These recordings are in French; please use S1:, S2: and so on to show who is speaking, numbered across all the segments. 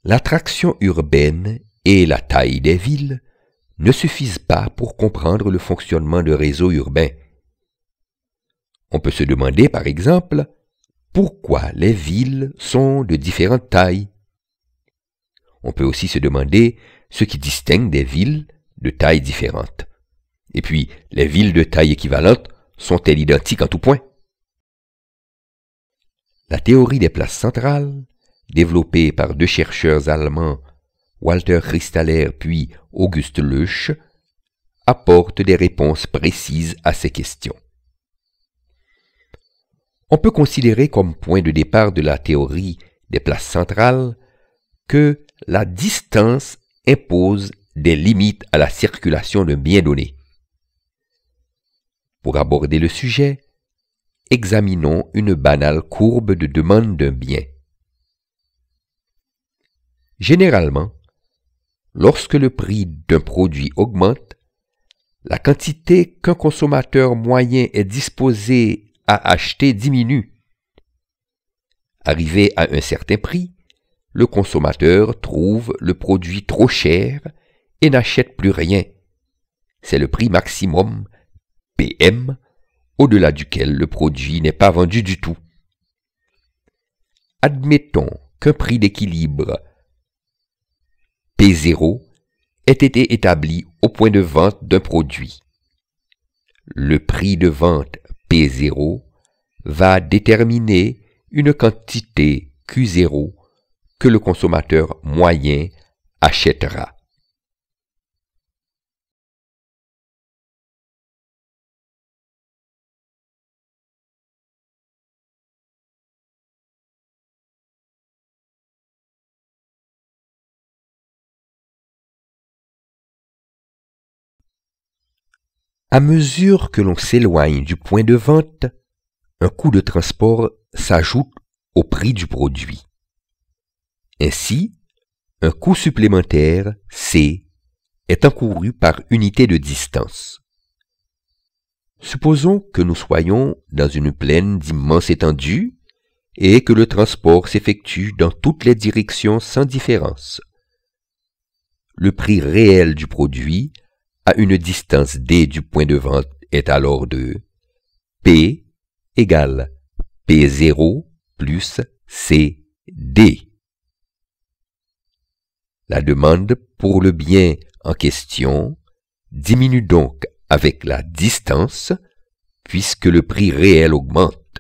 S1: L'attraction urbaine et la taille des villes ne suffisent pas pour comprendre le fonctionnement de réseaux urbains. On peut se demander, par exemple, pourquoi les villes sont de différentes tailles. On peut aussi se demander ce qui distingue des villes de tailles différentes. Et puis, les villes de taille équivalente sont-elles identiques en tout point? La théorie des places centrales, développée par deux chercheurs allemands, Walter Christaller puis August Leusch, apporte des réponses précises à ces questions. On peut considérer comme point de départ de la théorie des places centrales que la distance impose des limites à la circulation d'un bien donné. Pour aborder le sujet, examinons une banale courbe de demande d'un bien. Généralement, lorsque le prix d'un produit augmente, la quantité qu'un consommateur moyen est disposé à acheter diminue. Arrivé à un certain prix, le consommateur trouve le produit trop cher et n'achète plus rien. C'est le prix maximum, PM, au-delà duquel le produit n'est pas vendu du tout. Admettons qu'un prix d'équilibre P0 ait été établi au point de vente d'un produit. Le prix de vente P0 va déterminer une quantité Q0 que le consommateur moyen achètera. À mesure que l'on s'éloigne du point de vente, un coût de transport s'ajoute au prix du produit. Ainsi, un coût supplémentaire, C, est encouru par unité de distance. Supposons que nous soyons dans une plaine d'immense étendue et que le transport s'effectue dans toutes les directions sans différence. Le prix réel du produit à une distance D du point de vente est alors de P égale P0 plus CD. La demande pour le bien en question diminue donc avec la distance puisque le prix réel augmente.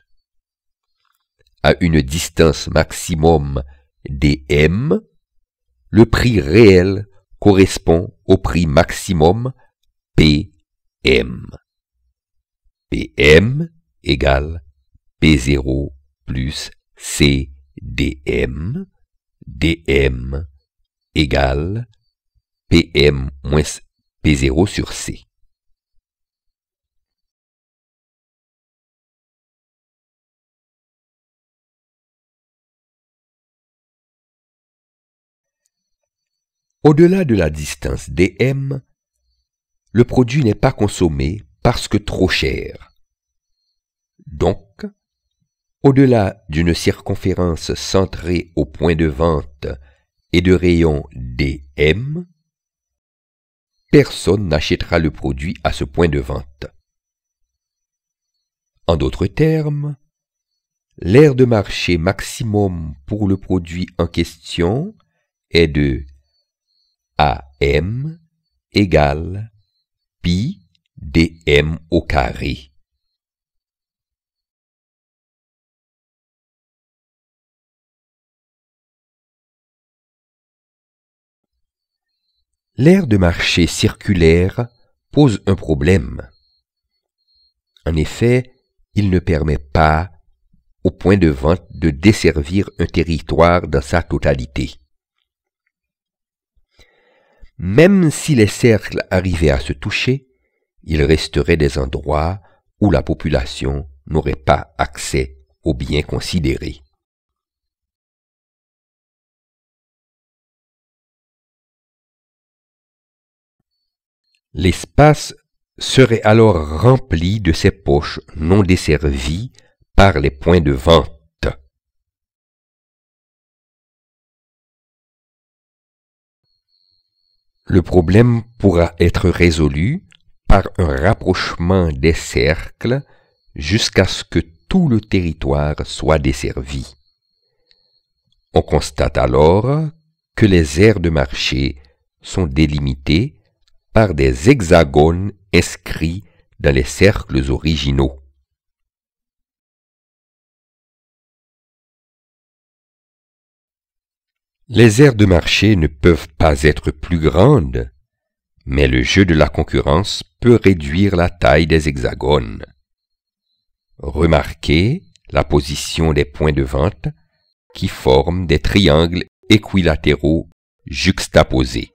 S1: À une distance maximum dm, le prix réel correspond au prix maximum PM. PM égale P0 plus CDM, DM égale PM moins P0 sur C. Au-delà de la distance dm, le produit n'est pas consommé parce que trop cher. Donc, au-delà d'une circonférence centrée au point de vente et de rayon dm, personne n'achètera le produit à ce point de vente. En d'autres termes, l'aire de marché maximum pour le produit en question est de AM égale pi dm au carré. L'aire de marché circulaire pose un problème. En effet, il ne permet pas au point de vente de desservir un territoire dans sa totalité. Même si les cercles arrivaient à se toucher, il resterait des endroits où la population n'aurait pas accès aux biens considérés. L'espace serait alors rempli de ces poches non desservies par les points de vente. Le problème pourra être résolu par un rapprochement des cercles jusqu'à ce que tout le territoire soit desservi. On constate alors que les aires de marché sont délimitées par des hexagones inscrits dans les cercles originaux. Les aires de marché ne peuvent pas être plus grandes, mais le jeu de la concurrence peut réduire la taille des hexagones. Remarquez la position des points de vente qui forment des triangles équilatéraux juxtaposés.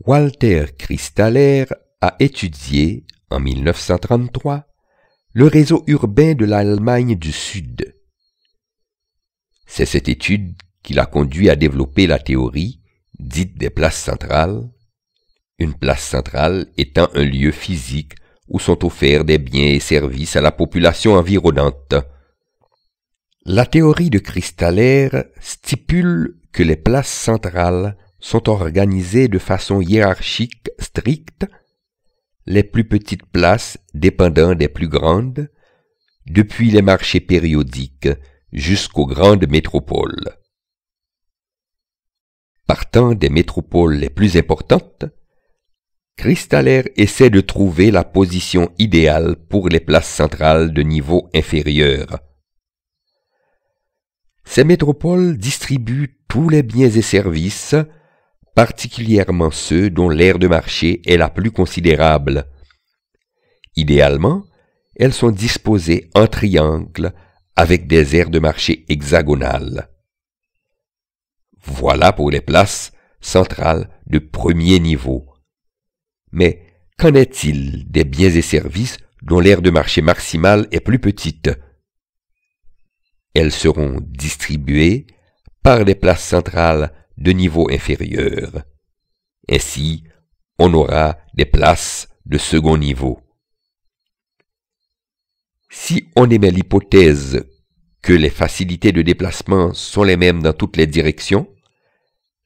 S1: Walter Christaller a étudié, en 1933, le réseau urbain de l'Allemagne du Sud. C'est cette étude qui l'a conduit à développer la théorie dite des places centrales, une place centrale étant un lieu physique où sont offerts des biens et services à la population environnante. La théorie de Christaller stipule que les places centrales sont organisées de façon hiérarchique stricte, les plus petites places dépendant des plus grandes, depuis les marchés périodiques jusqu'aux grandes métropoles. Partant des métropoles les plus importantes, Christaller essaie de trouver la position idéale pour les places centrales de niveau inférieur. Ces métropoles distribuent tous les biens et services, particulièrement ceux dont l'aire de marché est la plus considérable. Idéalement, elles sont disposées en triangle avec des aires de marché hexagonales. Voilà pour les places centrales de premier niveau. Mais qu'en est-il des biens et services dont l'aire de marché maximale est plus petite? Elles seront distribuées par les places centrales de niveau inférieur. Ainsi, on aura des places de second niveau. Si on émet l'hypothèse que les facilités de déplacement sont les mêmes dans toutes les directions,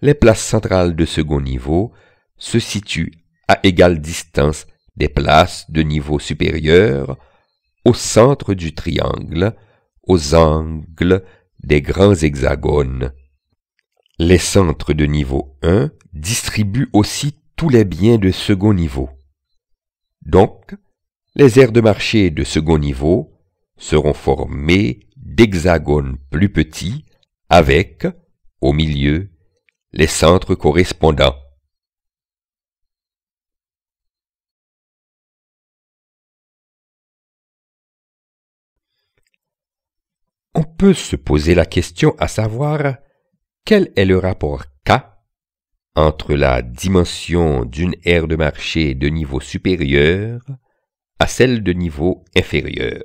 S1: les places centrales de second niveau se situent à égale distance des places de niveau supérieur au centre du triangle, aux angles des grands hexagones. Les centres de niveau 1 distribuent aussi tous les biens de second niveau. Donc, les aires de marché de second niveau seront formées d'hexagones plus petits avec, au milieu, les centres correspondants. On peut se poser la question à savoir quel est le rapport K entre la dimension d'une aire de marché de niveau supérieur à celle de niveau inférieur.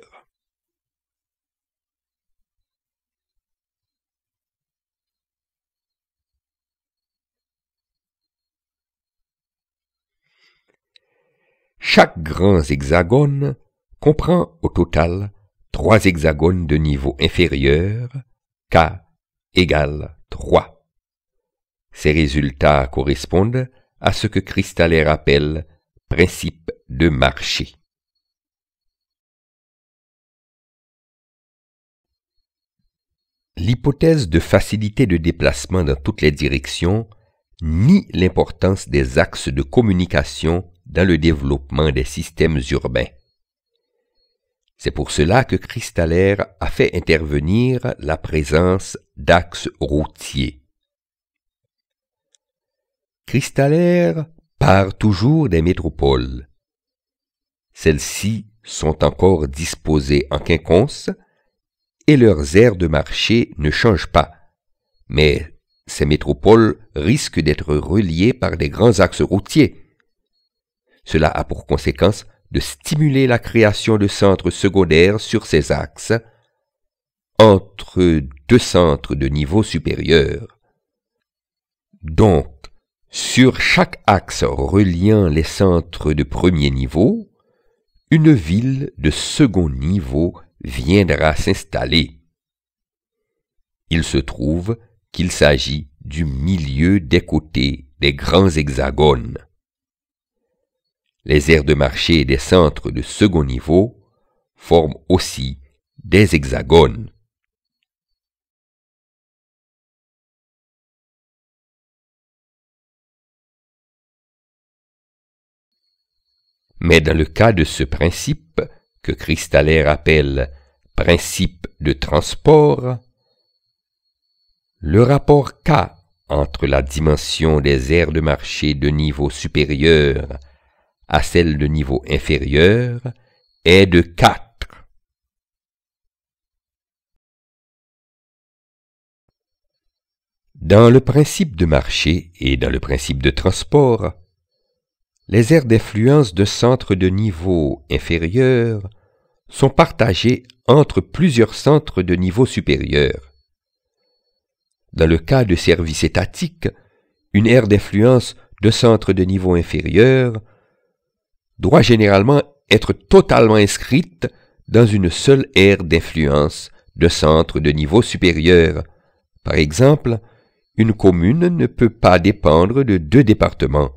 S1: Chaque grand hexagone comprend au total 3 hexagones de niveau inférieur, K égale 3. Ces résultats correspondent à ce que Christaller appelle principe de marché. L'hypothèse de facilité de déplacement dans toutes les directions nie l'importance des axes de communication dans le développement des systèmes urbains. C'est pour cela que Christaller a fait intervenir la présence d'axes routiers. Christaller part toujours des métropoles. Celles-ci sont encore disposées en quinconce et leurs aires de marché ne changent pas, mais ces métropoles risquent d'être reliées par des grands axes routiers. Cela a pour conséquence de stimuler la création de centres secondaires sur ces axes, entre deux centres de niveau supérieur. Donc, sur chaque axe reliant les centres de premier niveau, une ville de second niveau viendra s'installer. Il se trouve qu'il s'agit du milieu des côtés des grands hexagones. Les aires de marché et des centres de second niveau forment aussi des hexagones. Mais dans le cas de ce principe, que Christaller appelle principe de transport, le rapport K entre la dimension des aires de marché de niveau supérieur à celle de niveau inférieur est de 4. Dans le principe de marché et dans le principe de transport, les aires d'influence de centres de niveau inférieur sont partagées entre plusieurs centres de niveau supérieur. Dans le cas de services étatiques, une aire d'influence de centre de niveau inférieur doit généralement être totalement inscrite dans une seule aire d'influence de centre de niveau supérieur. Par exemple, une commune ne peut pas dépendre de 2 départements.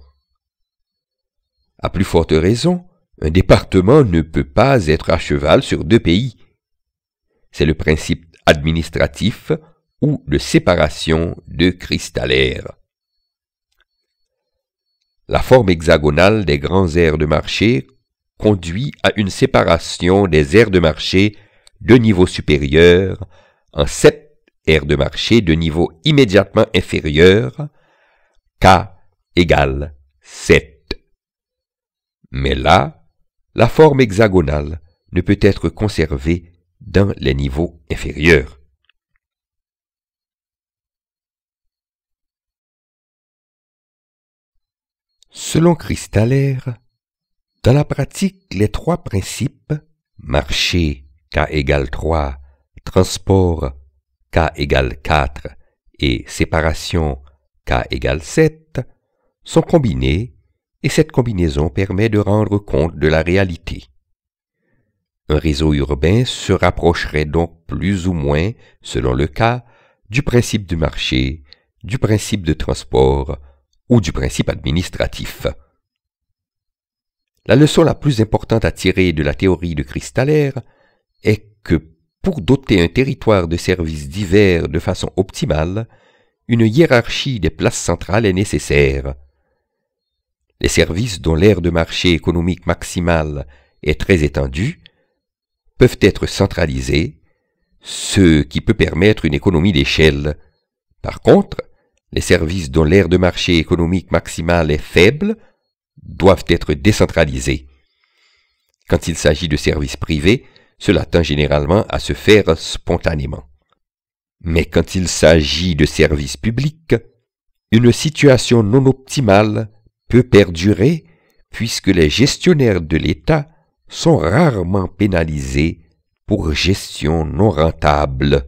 S1: À plus forte raison, un département ne peut pas être à cheval sur 2 pays. C'est le principe administratif ou de séparation de Christaller. La forme hexagonale des grands aires de marché conduit à une séparation des aires de marché de niveau supérieur en 7 aires de marché de niveau immédiatement inférieur, K égale 7. Mais là, la forme hexagonale ne peut être conservée dans les niveaux inférieurs. Selon Christaller, dans la pratique, les 3 principes, marché K égale 3, transport K égale 4 et séparation K égale 7, sont combinés et cette combinaison permet de rendre compte de la réalité. Un réseau urbain se rapprocherait donc plus ou moins, selon le cas, du principe du marché, du principe de transport ou du principe administratif. La leçon la plus importante à tirer de la théorie de Christaller est que pour doter un territoire de services divers de façon optimale, une hiérarchie des places centrales est nécessaire. Les services dont l'aire de marché économique maximale est très étendue peuvent être centralisés, ce qui peut permettre une économie d'échelle. Par contre, les services dont l'aire de marché économique maximale est faible doivent être décentralisés. Quand il s'agit de services privés, cela tend généralement à se faire spontanément. Mais quand il s'agit de services publics, une situation non optimale peut perdurer puisque les gestionnaires de l'État sont rarement pénalisés pour gestion non rentable.